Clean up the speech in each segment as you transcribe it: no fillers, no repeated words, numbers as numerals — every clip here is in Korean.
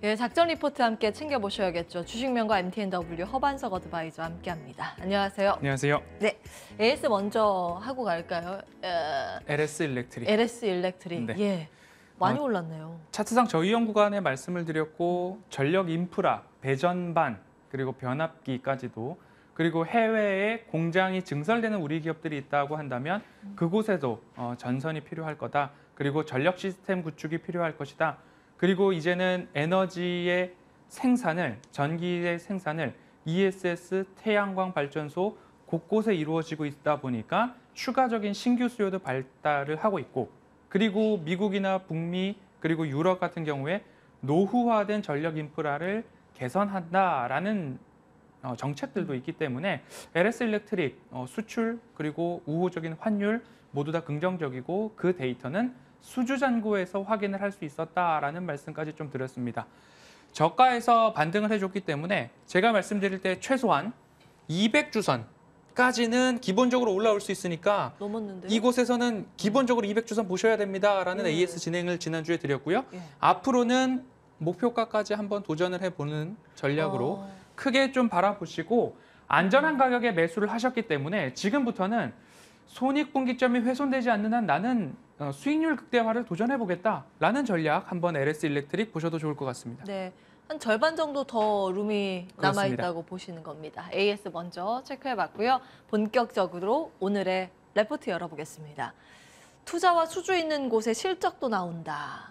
예, 작전 리포트 함께 챙겨보셔야겠죠. 주식명가 MTNW 허반석 어드바이저 함께합니다. 안녕하세요. 안녕하세요. 네, AS 먼저 하고 갈까요? LS 일렉트릭. LS 일렉트릭. 네. 예, 많이 올랐네요. 차트상 저위험 구간에 말씀을 드렸고 전력 인프라, 배전반, 그리고 변압기까지도 그리고 해외에 공장이 증설되는 우리 기업들이 있다고 한다면 그곳에도 전선이 필요할 거다. 그리고 전력 시스템 구축이 필요할 것이다. 그리고 이제는 에너지의 생산을, 전기의 생산을 ESS 태양광 발전소 곳곳에 이루어지고 있다 보니까 추가적인 신규 수요도 발달을 하고 있고, 그리고 미국이나 북미 그리고 유럽 같은 경우에 노후화된 전력 인프라를 개선한다라는 정책들도 있기 때문에 LS 일렉트릭 수출 그리고 우호적인 환율 모두 다 긍정적이고, 그 데이터는 수주잔고에서 확인을 할 수 있었다라는 말씀까지 좀 드렸습니다. 저가에서 반등을 해줬기 때문에 제가 말씀드릴 때 최소한 200주선까지는 기본적으로 올라올 수 있으니까 넘었는데요? 이곳에서는 기본적으로 200주선 보셔야 됩니다라는 예. AS 진행을 지난주에 드렸고요. 예. 앞으로는 목표가까지 한번 도전을 해보는 전략으로 크게 좀 바라보시고 안전한 가격에 매수를 하셨기 때문에 지금부터는 손익분기점이 훼손되지 않는 한 나는 수익률 극대화를 도전해보겠다라는 전략 한번 LS 일렉트릭 보셔도 좋을 것 같습니다. 네, 한 절반 정도 더 룸이 그렇습니다. 남아있다고 보시는 겁니다. AS 먼저 체크해봤고요. 본격적으로 오늘의 레포트 열어보겠습니다. 투자와 수주 있는 곳에 실적도 나온다.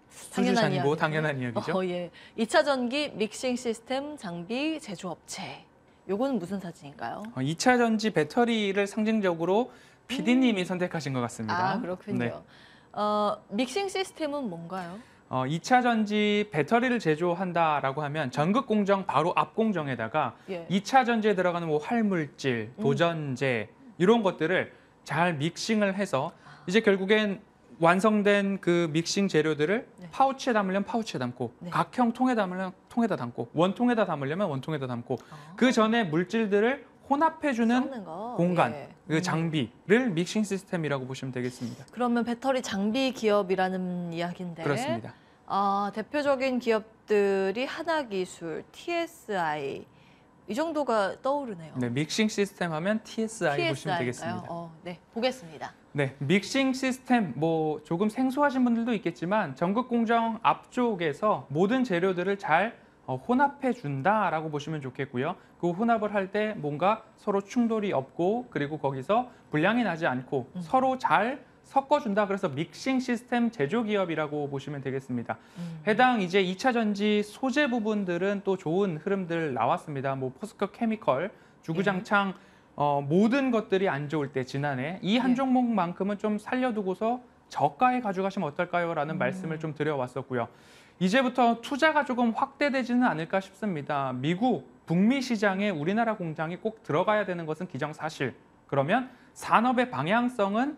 수주잔고 이야기죠. 당연한 이야기죠. 예. 2차 전기 믹싱 시스템 장비 제조업체. 요거는 무슨 사진인가요? 2차 전지 배터리를 상징적으로 PD님이 선택하신 것 같습니다. 아, 그렇군요. 네. 믹싱 시스템은 뭔가요? 2차 전지 배터리를 제조한다라고 하면 전극 공정 바로 앞 공정에다가 예. 2차 전지에 들어가는 뭐 활물질, 도전제 이런 것들을 잘 믹싱을 해서 이제 결국엔 완성된 그 믹싱 재료들을 네. 파우치에 담으려면 파우치에 담고, 네. 각형 통에 담으려면 통에다 담고, 원통에다 담으려면 원통에다 담고, 그 전에 물질들을 혼합해주는 섞는 거. 공간, 예. 그 장비를 믹싱 시스템이라고 보시면 되겠습니다. 그러면 배터리 장비 기업이라는 이야기인데. 그렇습니다. 대표적인 기업들이 하나기술, TSI 이 정도가 떠오르네요. 네, 믹싱 시스템 하면 TSI 보시면 TSI 인가요? 되겠습니다. 네, 보겠습니다. 네, 믹싱 시스템 뭐 조금 생소하신 분들도 있겠지만 전극 공정 앞쪽에서 모든 재료들을 잘 혼합해 준다라고 보시면 좋겠고요. 그 혼합을 할 때 뭔가 서로 충돌이 없고, 그리고 거기서 불량이 나지 않고 서로 잘 섞어준다. 그래서 믹싱 시스템 제조 기업이라고 보시면 되겠습니다. 해당 이제 2차 전지 소재 부분들은 또 좋은 흐름들 나왔습니다. 뭐 포스코 케미컬, 주구장창 모든 것들이 안 좋을 때 지난해 이 한 예. 종목만큼은 좀 살려두고서 저가에 가져가시면 어떨까요? 라는 말씀을 좀 드려왔었고요. 이제부터 투자가 조금 확대되지는 않을까 싶습니다. 미국, 북미 시장에 우리나라 공장이 꼭 들어가야 되는 것은 기정사실. 그러면 산업의 방향성은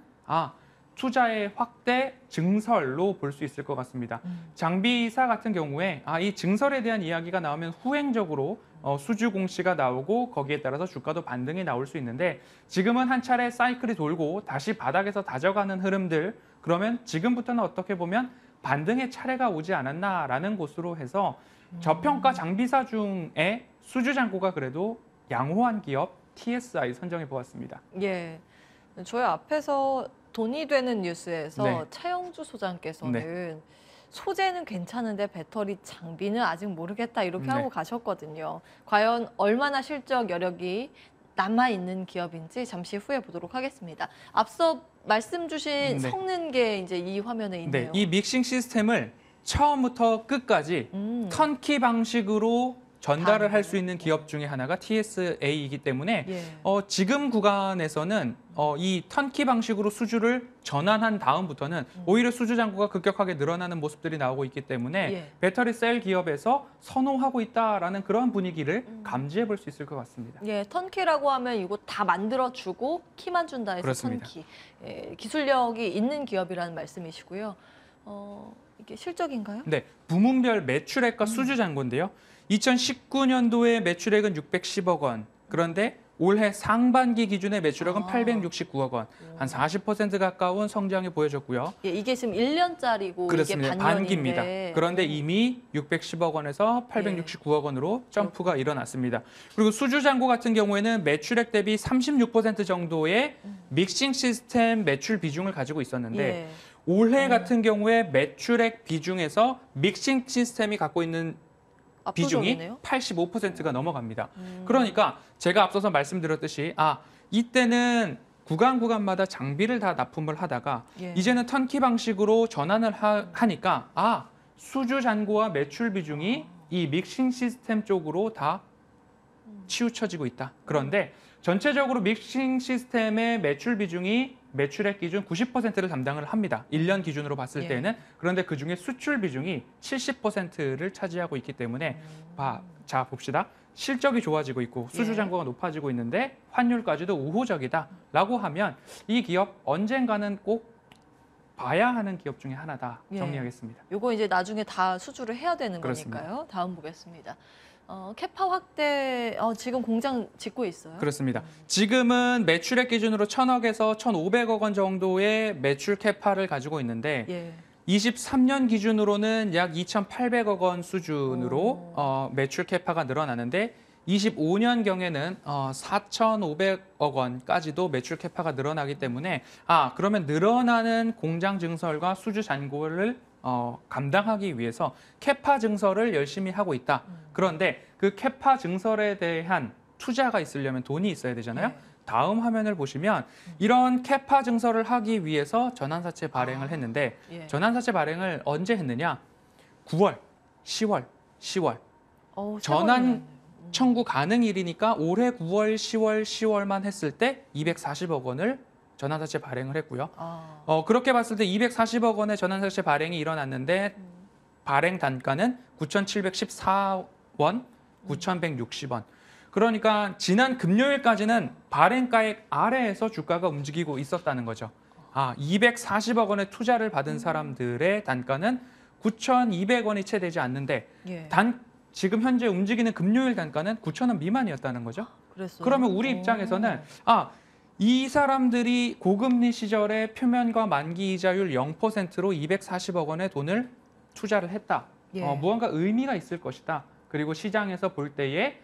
투자의 확대 증설로 볼 수 있을 것 같습니다. 장비사 같은 경우에 이 증설에 대한 이야기가 나오면 후행적으로 수주 공시가 나오고 거기에 따라서 주가도 반등이 나올 수 있는데, 지금은 한 차례 사이클이 돌고 다시 바닥에서 다져가는 흐름들, 그러면 지금부터는 어떻게 보면 반등의 차례가 오지 않았나라는 곳으로 해서 저평가 장비사 중에 수주 잔고가 그래도 양호한 기업 TSI 선정해 보았습니다. 예, 저희 앞에서 돈이 되는 뉴스에서 네. 차영주 소장께서는 소재는 괜찮은데 배터리 장비는 아직 모르겠다 이렇게 네. 하고 가셨거든요. 과연 얼마나 실적 여력이 남아있는 기업인지 잠시 후에 보도록 하겠습니다. 앞서 말씀 주신 네. 섞는 게 이제 이 화면에 네, 있네요. 이 믹싱 시스템을 처음부터 끝까지 턴키 방식으로 전달을 할 수 있는 기업 중에 하나가 TSA이기 때문에 예. 지금 구간에서는 이 턴키 방식으로 수주를 전환한 다음부터는 오히려 수주 잔고가 급격하게 늘어나는 모습들이 나오고 있기 때문에 예. 배터리 셀 기업에서 선호하고 있다라는 그런 분위기를 감지해 볼 수 있을 것 같습니다. 예, 턴키라고 하면 이거 다 만들어주고 키만 준다 해서 그렇습니다. 턴키. 예, 기술력이 있는 기업이라는 말씀이시고요. 이게 실적인가요? 네, 부문별 매출액과 수주 잔고인데요. 2019년도에 매출액은 610억 원. 그런데 올해 상반기 기준의 매출액은 아. 869억 원, 한 40% 가까운 성장이 보여졌고요. 예, 이게 지금 1년짜리고 그렇습니다. 이게 반기입니다. 반년인데. 그런데 이미 610억 원에서 869억 원으로 점프가 일어났습니다. 그리고 수주잔고 같은 경우에는 매출액 대비 36% 정도의 믹싱 시스템 매출 비중을 가지고 있었는데 예. 올해 같은 경우에 매출액 비중에서 믹싱 시스템이 갖고 있는 비중이 압도적이네요. 85%가 넘어갑니다. 그러니까 제가 앞서서 말씀드렸듯이 이때는 구간마다 장비를 다 납품을 하다가 예. 이제는 턴키 방식으로 전환을 하니까 수주 잔고와 매출 비중이 이 믹싱 시스템 쪽으로 다 치우쳐지고 있다. 그런데 전체적으로 믹싱 시스템의 매출 비중이 매출액 기준 90%를 담당을 합니다. 1년 기준으로 봤을 예. 때는. 그런데 그중에 수출 비중이 70%를 차지하고 있기 때문에 자 봅시다. 실적이 좋아지고 있고 수주 잔고가 높아지고 있는데 환율까지도 우호적이다라고 하면 이 기업 언젠가는 꼭 봐야 하는 기업 중에 하나다. 예. 정리하겠습니다. 요거 이제 나중에 다 수주를 해야 되는 그렇습니다. 거니까요. 다음 보겠습니다. 캐파 확대 지금 공장 짓고 있어요? 그렇습니다. 지금은 매출액 기준으로 1,000억에서 1,500억 원 정도의 매출 캐파를 가지고 있는데 예. 23년 기준으로는 약 2,800억 원 수준으로 매출 캐파가 늘어나는데 25년경에는 4,500억 원까지도 매출 캐파가 늘어나기 때문에 그러면 늘어나는 공장 증설과 수주 잔고를 감당하기 위해서 캐파 증설을 열심히 하고 있다. 그런데 그 캐파 증설에 대한 투자가 있으려면 돈이 있어야 되잖아요. 예. 다음 화면을 보시면 이런 캐파 증설을 하기 위해서 전환사채 발행을 했는데 예. 전환사채 발행을 언제 했느냐? 9월, 10월, 10월. 세 전환 번이나 청구 가능일이니까 올해 9월, 10월, 10월만 했을 때 240억 원을 전환사채 발행을 했고요. 그렇게 봤을 때 240억 원의 전환사채 발행이 일어났는데 발행 단가는 9,714원, 9,160원. 그러니까 지난 금요일까지는 발행가액 아래에서 주가가 움직이고 있었다는 거죠. 240억 원의 투자를 받은 사람들의 단가는 9,200원이 채 되지 않는데 예. 지금 현재 움직이는 금요일 단가는 9,000원 미만이었다는 거죠. 그랬어요? 그러면 우리 입장에서는 이 사람들이 고금리 시절에 표면과 만기 이자율 0%로 240억 원의 돈을 투자를 했다. 예. 무언가 의미가 있을 것이다. 그리고 시장에서 볼 때에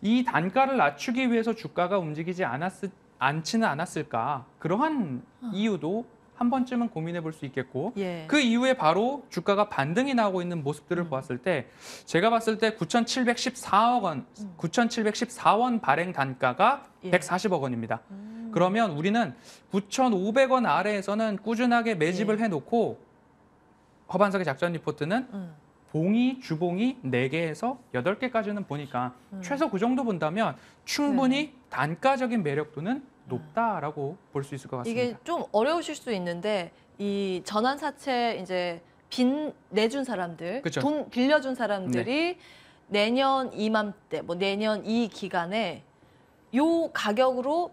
이 단가를 낮추기 위해서 주가가 움직이지 않지는 않았을까. 그러한 이유도 한 번쯤은 고민해 볼 수 있겠고 예. 그 이후에 바로 주가가 반등이 나오고 있는 모습들을 보았을 때 제가 봤을 때 9,714억 원, 9,714원 발행 단가가 예. 140억 원입니다. 그러면 우리는 9,500원 아래에서는 꾸준하게 매집을 해놓고 허반석의 작전 리포트는 봉이, 주봉이 4개에서 8개까지는 보니까 최소 그 정도 본다면 충분히 단가적인 매력도는 높다라고 볼 수 있을 것 같습니다. 이게 좀 어려우실 수 있는데 이 전환사채 이제 빚 내준 사람들, 그쵸. 돈 빌려준 사람들이 내년 이맘때, 내년 이 기간에 요 가격으로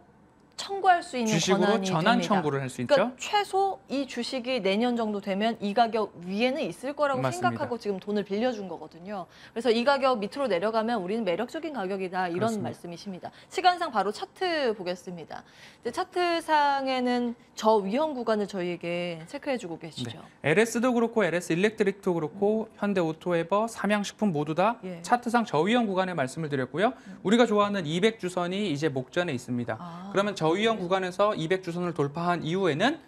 청구할 수 있는 주식으로 권한이 전환 됩니다. 청구를 할 수 있죠. 그러니까 최소 이 주식이 내년 정도 되면 이 가격 위에는 있을 거라고 맞습니다. 생각하고 지금 돈을 빌려준 거거든요. 그래서 이 가격 밑으로 내려가면 우리는 매력적인 가격이다 이런 그렇습니다. 말씀이십니다. 시간상 바로 차트 보겠습니다. 이제 차트상에는 저 위험 구간을 저희에게 체크해주고 계시죠. LS도 그렇고 LS 일렉트릭도 그렇고 현대오토에버, 삼양식품 모두 다 예. 차트상 저위험 구간에 말씀을 드렸고요. 우리가 좋아하는 200주선이 이제 목전에 있습니다. 그러면 저위험 구간에서 200주선을 돌파한 이후에는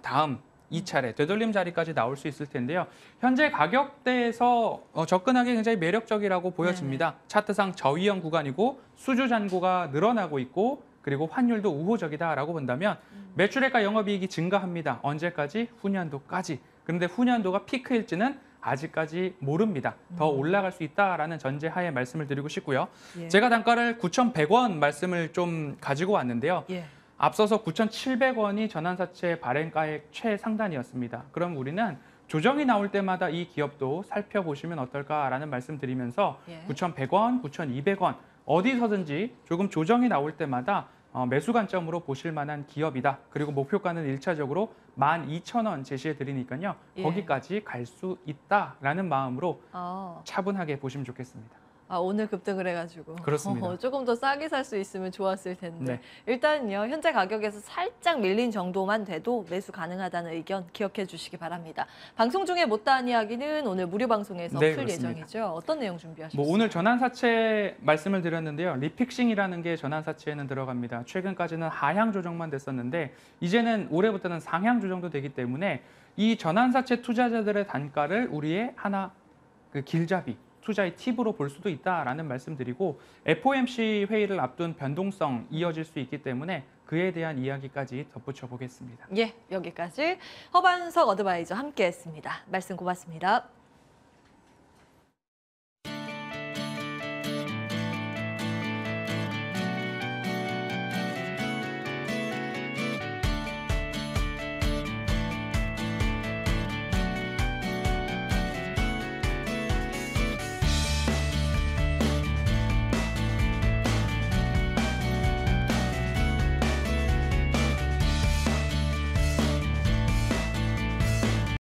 다음 2차례 되돌림 자리까지 나올 수 있을 텐데요. 현재 가격대에서 접근하기 굉장히 매력적이라고 보여집니다. 차트상 저위험 구간이고 수주 잔고가 늘어나고 있고 그리고 환율도 우호적이다라고 본다면 매출액과 영업이익이 증가합니다. 언제까지? 후년도까지. 그런데 후년도가 피크일지는 아직까지 모릅니다. 더 올라갈 수 있다라는 전제하에 말씀을 드리고 싶고요. 예. 제가 단가를 9,100원 말씀을 좀 가지고 왔는데요. 예. 앞서서 9,700원이 전환사채 발행가액 최상단이었습니다. 그럼 우리는 조정이 나올 때마다 이 기업도 살펴보시면 어떨까라는 말씀 드리면서 예. 9,100원, 9,200원 어디서든지 조금 조정이 나올 때마다 매수 관점으로 보실 만한 기업이다. 그리고 목표가는 1차적으로 12,000원 제시해 드리니까요. 예. 거기까지 갈 수 있다라는 마음으로 아. 차분하게 보시면 좋겠습니다. 오늘 급등을 해가지고 그렇습니다. 조금 더 싸게 살 수 있으면 좋았을 텐데 네. 일단요 현재 가격에서 살짝 밀린 정도만 돼도 매수 가능하다는 의견 기억해 주시기 바랍니다. 방송 중에 못다한 이야기는 오늘 무료 방송에서 네, 풀 그렇습니다. 예정이죠. 어떤 내용 준비하셨어요? 뭐 오늘 전환사채 말씀을 드렸는데요. 리픽싱이라는 게 전환사채에는 들어갑니다. 최근까지는 하향 조정만 됐었는데 이제는 올해부터는 상향 조정도 되기 때문에 이 전환사채 투자자들의 단가를 우리의 하나 그 길잡이 투자의 팁으로 볼 수도 있다라는 말씀드리고 FOMC 회의를 앞둔 변동성 이어질 수 있기 때문에 그에 대한 이야기까지 덧붙여 보겠습니다. 예, 여기까지 허반석 어드바이저 함께했습니다. 말씀 고맙습니다.